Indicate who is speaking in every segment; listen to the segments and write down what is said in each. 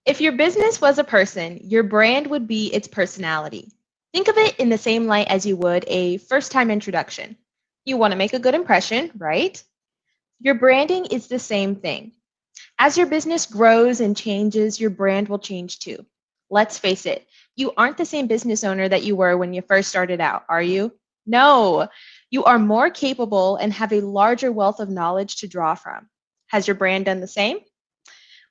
Speaker 1: If your business was a person, your brand would be its personality. Think of it in the same light as you would a first time introduction. You want to make a good impression, right? Your branding is the same thing. As your business grows and changes, your brand will change too. Let's face it, you aren't the same business owner that you were when you first started out, are you? No, you are more capable and have a larger wealth of knowledge to draw from. Has your brand done the same?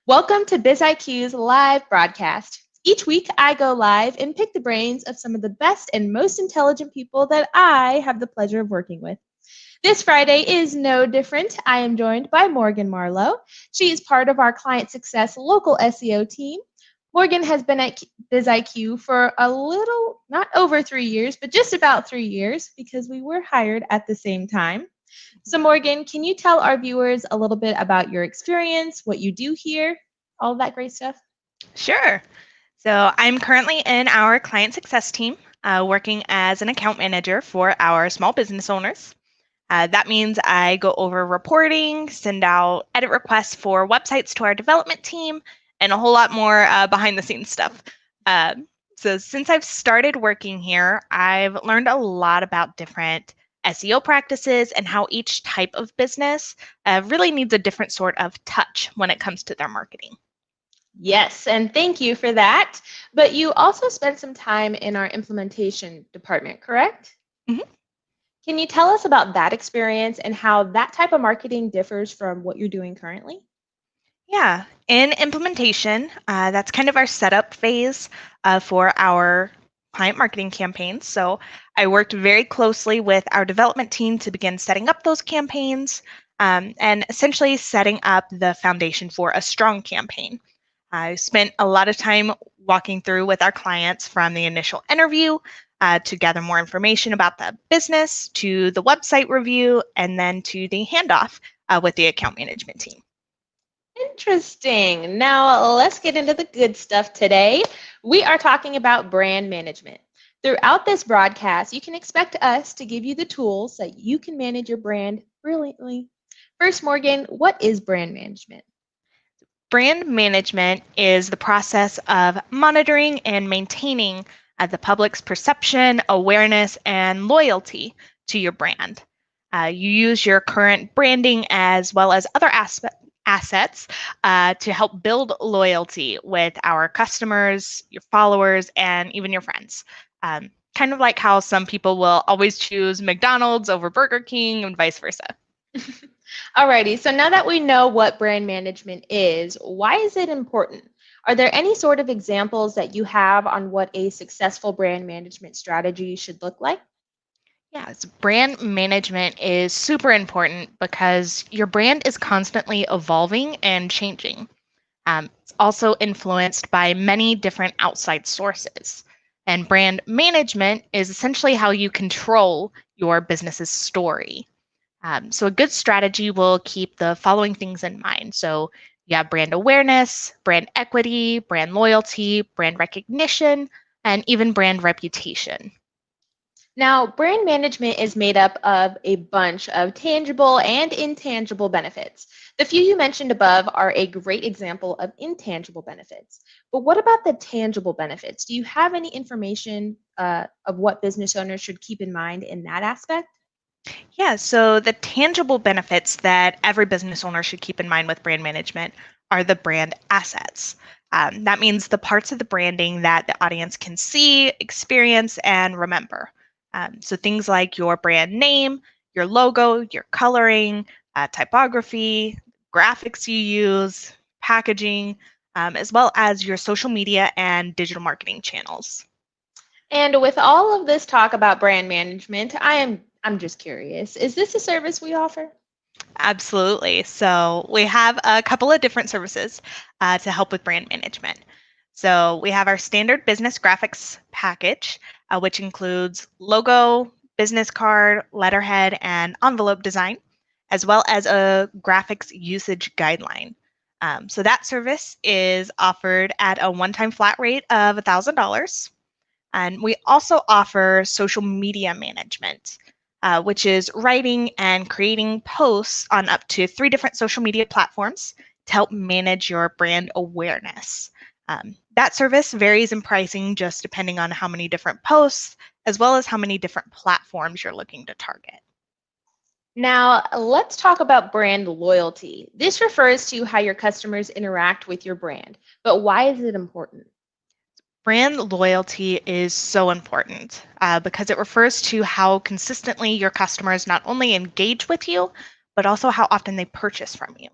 Speaker 1: Welcome to BizIQ's live broadcast. Each week, I go live and pick the brains of some of the best and most intelligent people that I have the pleasure of working with. This Friday is no different. I am joined by Morgan Marlowe. She is part of our Client Success local SEO team. Morgan has been at BizIQ for a little, not over 3 years, but just about 3 years because we were hired at the same time. So Morgan, can you tell our viewers a little bit about your experience, what you do here, all of that great stuff?
Speaker 2: Sure. So I'm currently in our client success team, working as an account manager for our small business owners. That means I go over reporting, send out edit requests for websites to our development team, and a whole lot more behind the scenes stuff. So since I've started working here, I've learned a lot about different SEO practices and how each type of business really needs a different sort of touch when it comes to their marketing.
Speaker 1: Yes, and thank you for that. But you also spent some time in our implementation department, correct?
Speaker 2: Mhm.
Speaker 1: Can you tell us about that experience and how that type of marketing differs from what you're doing currently?
Speaker 2: Yeah, in implementation, that's kind of our setup phase for our client marketing campaigns. So I worked very closely with our development team to begin setting up those campaigns and essentially setting up the foundation for a strong campaign. I spent a lot of time walking through with our clients from the initial interview to gather more information about the business, to the website review, and then to the handoff with the account management team.
Speaker 1: Interesting. Now, let's get into the good stuff today. We are talking about brand management. Throughout this broadcast, you can expect us to give you the tools that you can manage your brand brilliantly. First, Morgan, what is brand management?
Speaker 2: Brand management is the process of monitoring and maintaining the public's perception, awareness, and loyalty to your brand. You use your current branding as well as other assets to help build loyalty with our customers, your followers, and even your friends. Kind of like how some people will always choose McDonald's over Burger King and vice versa.
Speaker 1: Alrighty, so now that we know what brand management is, why is it important? Are there any sort of examples that you have on what a successful brand management strategy should look like?
Speaker 2: Yes, brand management is super important because your brand is constantly evolving and changing. It's also influenced by many different outside sources. And brand management is essentially how you control your business's story. So, a good strategy will keep the following things in mind. So, you have brand awareness, brand equity, brand loyalty, brand recognition, and even brand reputation.
Speaker 1: Now, brand management is made up of a bunch of tangible and intangible benefits. The few you mentioned above are a great example of intangible benefits. But what about the tangible benefits? Do you have any information of what business owners should keep in mind in that aspect?
Speaker 2: Yeah, so the tangible benefits that every business owner should keep in mind with brand management are the brand assets. That means the parts of the branding that the audience can see, experience, and remember. So things like your brand name, your logo, your coloring, typography, graphics you use, packaging, as well as your social media and digital marketing channels.
Speaker 1: And with all of this talk about brand management, I'm just curious, is this a service we offer?
Speaker 2: Absolutely. So we have a couple of different services to help with brand management. So we have our standard business graphics package, which includes logo, business card, letterhead, and envelope design, as well as a graphics usage guideline. So that service is offered at a one-time flat rate of $1,000. And we also offer social media management, which is writing and creating posts on up to 3 different social media platforms to help manage your brand awareness. That service varies in pricing just depending on how many different posts, as well as how many different platforms you're looking to target.
Speaker 1: Now, let's talk about brand loyalty. This refers to how your customers interact with your brand, but why is it important?
Speaker 2: Brand loyalty is so important because it refers to how consistently your customers not only engage with you, but also how often they purchase from you.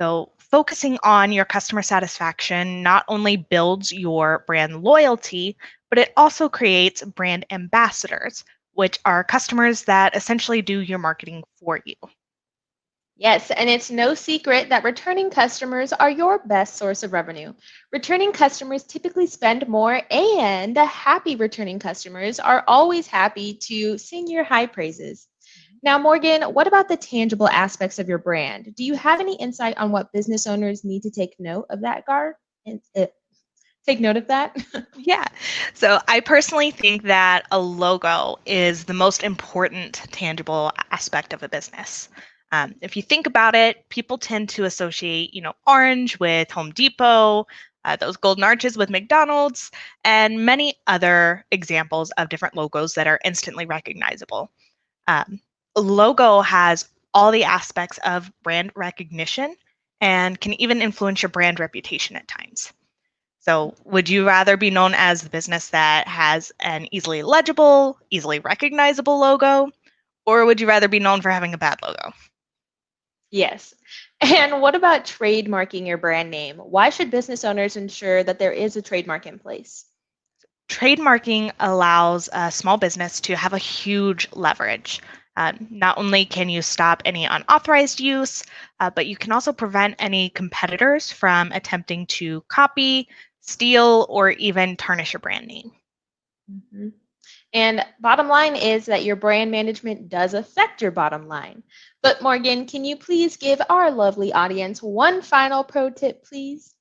Speaker 2: So, focusing on your customer satisfaction not only builds your brand loyalty, but it also creates brand ambassadors, which are customers that essentially do your marketing for you.
Speaker 1: Yes, and it's no secret that returning customers are your best source of revenue. Returning customers typically spend more, and happy returning customers are always happy to sing your high praises. Now, Morgan, what about the tangible aspects of your brand? Do you have any insight on what business owners need to take note of that, Gar? Take note of that?
Speaker 2: Yeah. So I personally think that a logo is the most important tangible aspect of a business. If you think about it, people tend to associate, orange with Home Depot, those golden arches with McDonald's, and many other examples of different logos that are instantly recognizable. Um, a logo has all the aspects of brand recognition and can even influence your brand reputation at times. So, would you rather be known as the business that has an easily legible, easily recognizable logo, or would you rather be known for having a bad logo?
Speaker 1: Yes. And what about trademarking your brand name? Why should business owners ensure that there is a trademark in place?
Speaker 2: Trademarking allows a small business to have a huge leverage. Not only can you stop any unauthorized use, but you can also prevent any competitors from attempting to copy, steal, or even tarnish your brand name.
Speaker 1: Mhm. And bottom line is that your brand management does affect your bottom line. But Morgan, can you please give our lovely audience one final pro tip, please?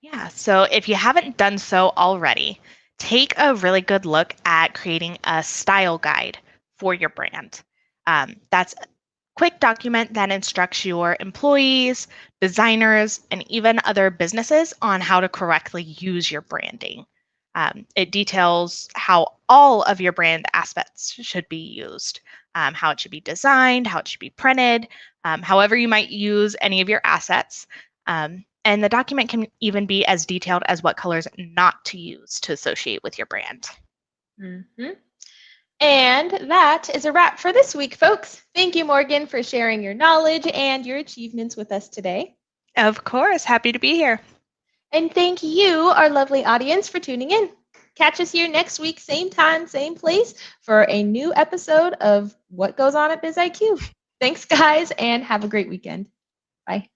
Speaker 2: Yeah, so if you haven't done so already, take a really good look at creating a style guide for your brand. That's a quick document that instructs your employees, designers, and even other businesses on how to correctly use your branding. It details how all of your brand aspects should be used, how it should be designed, how it should be printed, however you might use any of your assets. And the document can even be as detailed as what colors not to use to associate with your brand.
Speaker 1: Mhm. And that is a wrap for this week, folks. Thank you, Morgan, for sharing your knowledge and your achievements with us today.
Speaker 2: Of course, happy to be here.
Speaker 1: And thank you, our lovely audience, for tuning in. Catch us here next week, same time, same place, for a new episode of What Goes On at BizIQ. Thanks, guys, and have a great weekend. Bye.